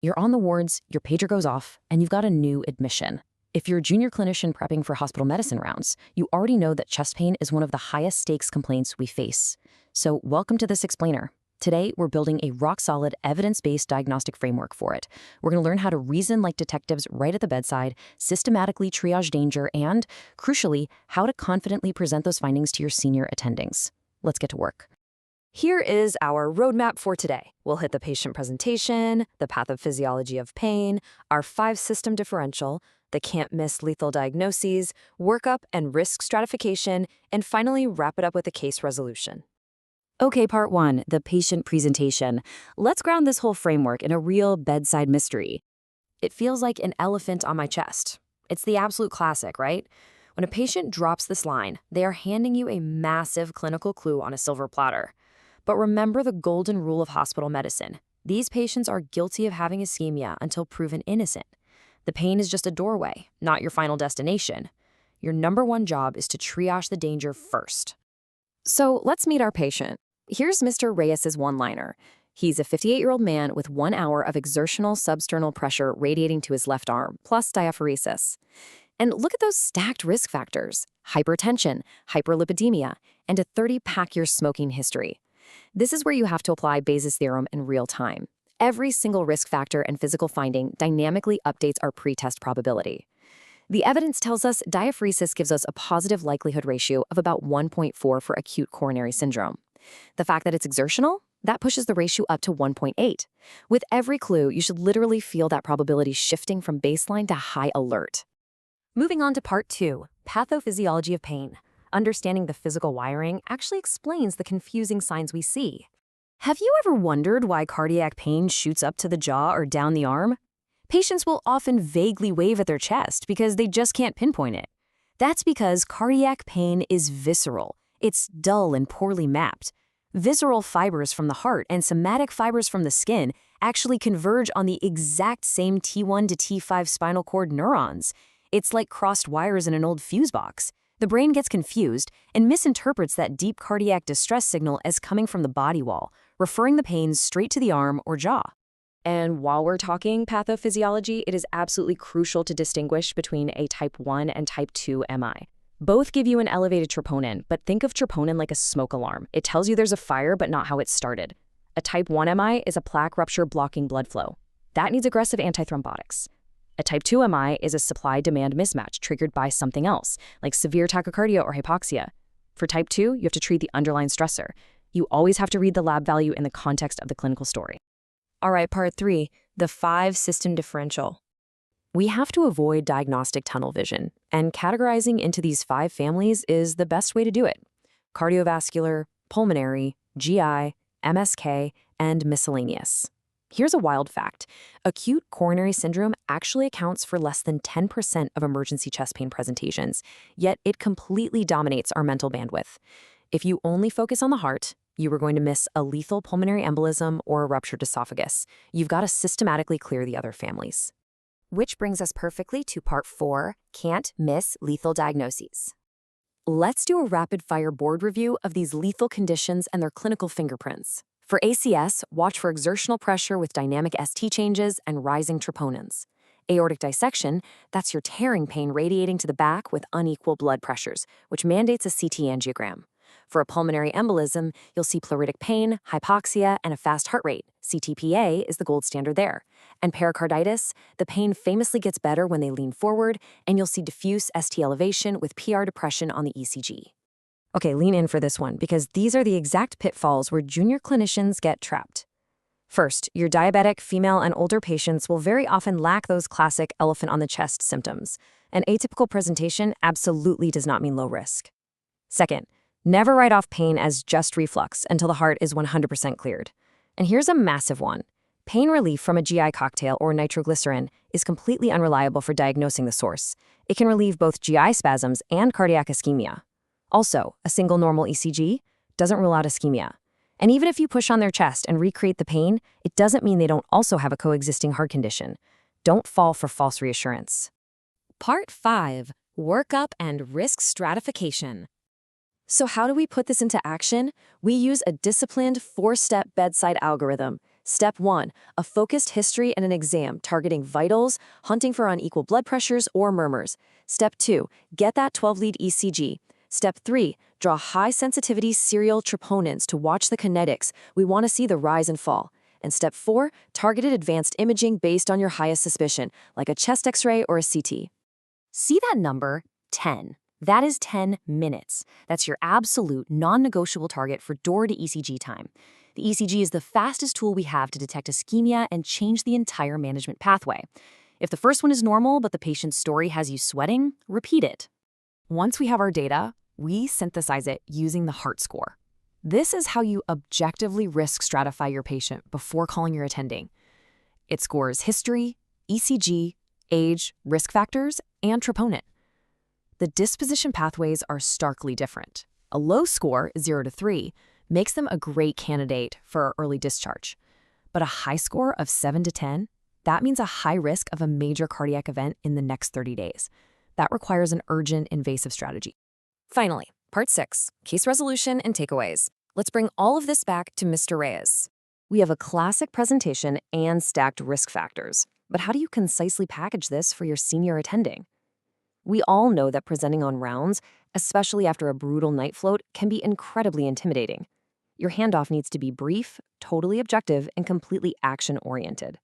You're on the wards, your pager goes off, and you've got a new admission. If you're a junior clinician prepping for hospital medicine rounds, you already know that chest pain is one of the highest stakes complaints we face. So welcome to this explainer. Today, we're building a rock-solid, evidence-based diagnostic framework for it. We're going to learn how to reason like detectives right at the bedside, systematically triage danger, and, crucially, how to confidently present those findings to your senior attendings. Let's get to work. Here is our roadmap for today. We'll hit the patient presentation, the pathophysiology of pain, our 5-system differential, the can't-miss lethal diagnoses, workup and risk stratification, and finally wrap it up with a case resolution. Okay, part 1, the patient presentation. Let's ground this whole framework in a real bedside mystery. It feels like an elephant on my chest. It's the absolute classic, right? When a patient drops this line, they are handing you a massive clinical clue on a silver platter. But remember the golden rule of hospital medicine. These patients are guilty of having ischemia until proven innocent. The pain is just a doorway, not your final destination. Your number one job is to triage the danger first. So let's meet our patient. Here's Mr. Reyes's one-liner. He's a 58-year-old man with 1 hour of exertional substernal pressure radiating to his left arm, plus diaphoresis. And look at those stacked risk factors: hypertension, hyperlipidemia, and a 30-pack-year smoking history. This is where you have to apply Bayes' theorem in real time. Every single risk factor and physical finding dynamically updates our pre-test probability. The evidence tells us diaphoresis gives us a positive likelihood ratio of about 1.4 for acute coronary syndrome. The fact that it's exertional, that pushes the ratio up to 1.8. With every clue, you should literally feel that probability shifting from baseline to high alert. Moving on to part 2, pathophysiology of pain. Understanding the physical wiring actually explains the confusing signs we see. Have you ever wondered why cardiac pain shoots up to the jaw or down the arm? Patients will often vaguely wave at their chest because they just can't pinpoint it. That's because cardiac pain is visceral. It's dull and poorly mapped. Visceral fibers from the heart and somatic fibers from the skin actually converge on the exact same T1 to T5 spinal cord neurons. It's like crossed wires in an old fuse box. The brain gets confused and misinterprets that deep cardiac distress signal as coming from the body wall, referring the pain straight to the arm or jaw. And while we're talking pathophysiology, it is absolutely crucial to distinguish between a type 1 and type 2 MI. Both give you an elevated troponin, but think of troponin like a smoke alarm. It tells you there's a fire, but not how it started. A type 1 MI is a plaque rupture blocking blood flow. That needs aggressive antithrombotics. A type 2 MI is a supply-demand mismatch triggered by something else, like severe tachycardia or hypoxia. For type 2, you have to treat the underlying stressor. You always have to read the lab value in the context of the clinical story. All right, part 3, the 5-system differential. We have to avoid diagnostic tunnel vision, and categorizing into these 5 families is the best way to do it: cardiovascular, pulmonary, GI, MSK, and miscellaneous. Here's a wild fact. Acute coronary syndrome actually accounts for less than 10% of emergency chest pain presentations, yet it completely dominates our mental bandwidth. If you only focus on the heart, you are going to miss a lethal pulmonary embolism or a ruptured esophagus. You've got to systematically clear the other families. Which brings us perfectly to part 4, can't miss lethal diagnoses. Let's do a rapid-fire board review of these lethal conditions and their clinical fingerprints. For ACS, watch for exertional pressure with dynamic ST changes and rising troponins. Aortic dissection, that's your tearing pain radiating to the back with unequal blood pressures, which mandates a CT angiogram. For a pulmonary embolism, you'll see pleuritic pain, hypoxia, and a fast heart rate. CTPA is the gold standard there. And pericarditis, the pain famously gets better when they lean forward, and you'll see diffuse ST elevation with PR depression on the ECG. Okay, lean in for this one, because these are the exact pitfalls where junior clinicians get trapped. First, your diabetic, female, and older patients will very often lack those classic elephant on the chest symptoms. An atypical presentation absolutely does not mean low risk. Second, never write off pain as just reflux until the heart is 100% cleared. And here's a massive one. Pain relief from a GI cocktail or nitroglycerin is completely unreliable for diagnosing the source. It can relieve both GI spasms and cardiac ischemia. Also, a single normal ECG doesn't rule out ischemia. And even if you push on their chest and recreate the pain, it doesn't mean they don't also have a coexisting heart condition. Don't fall for false reassurance. Part 5, workup and risk stratification. So how do we put this into action? We use a disciplined 4-step bedside algorithm. Step 1. A focused history and an exam targeting vitals, hunting for unequal blood pressures or murmurs. Step 2. Get that 12-lead ECG. Step 3. Draw high-sensitivity serial troponins to watch the kinetics. We want to see the rise and fall. And Step 4. Targeted advanced imaging based on your highest suspicion, like a chest X-ray or a CT. See that number? 10. That is 10 minutes. That's your absolute non-negotiable target for door to ECG time. The ECG is the fastest tool we have to detect ischemia and change the entire management pathway. If the first one is normal but the patient's story has you sweating, repeat it. Once we have our data, we synthesize it using the heart score. This is how you objectively risk stratify your patient before calling your attending. It scores history, ECG, age, risk factors, and troponin. The disposition pathways are starkly different. A low score, 0 to 3, makes them a great candidate for early discharge. But a high score of 7 to 10, that means a high risk of a major cardiac event in the next 30 days. That requires an urgent invasive strategy. Finally, Part 6, Case Resolution and Takeaways. Let's bring all of this back to Mr. Reyes. We have a classic presentation and stacked risk factors. But how do you concisely package this for your senior attending? We all know that presenting on rounds, especially after a brutal night float, can be incredibly intimidating. Your handoff needs to be brief, totally objective, and completely action-oriented.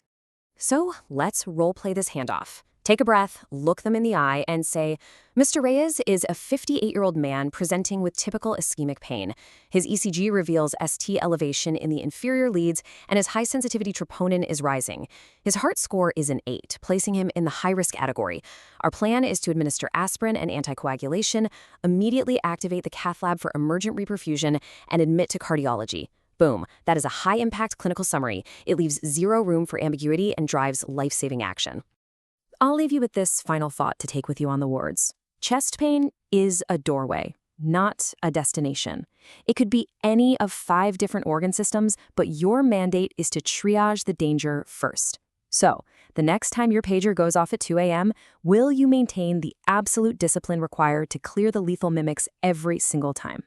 So let's role-play this handoff. Take a breath, look them in the eye, and say, Mr. Reyes is a 58-year-old man presenting with typical ischemic pain. His ECG reveals ST elevation in the inferior leads, and his high-sensitivity troponin is rising. His heart score is an 8, placing him in the high-risk category. Our plan is to administer aspirin and anticoagulation, immediately activate the cath lab for emergent reperfusion, and admit to cardiology. Boom, that is a high-impact clinical summary. It leaves zero room for ambiguity and drives life-saving action. I'll leave you with this final thought to take with you on the wards. Chest pain is a doorway, not a destination. It could be any of 5 different organ systems, but your mandate is to triage the danger first. So, the next time your pager goes off at 2 a.m., will you maintain the absolute discipline required to clear the lethal mimics every single time?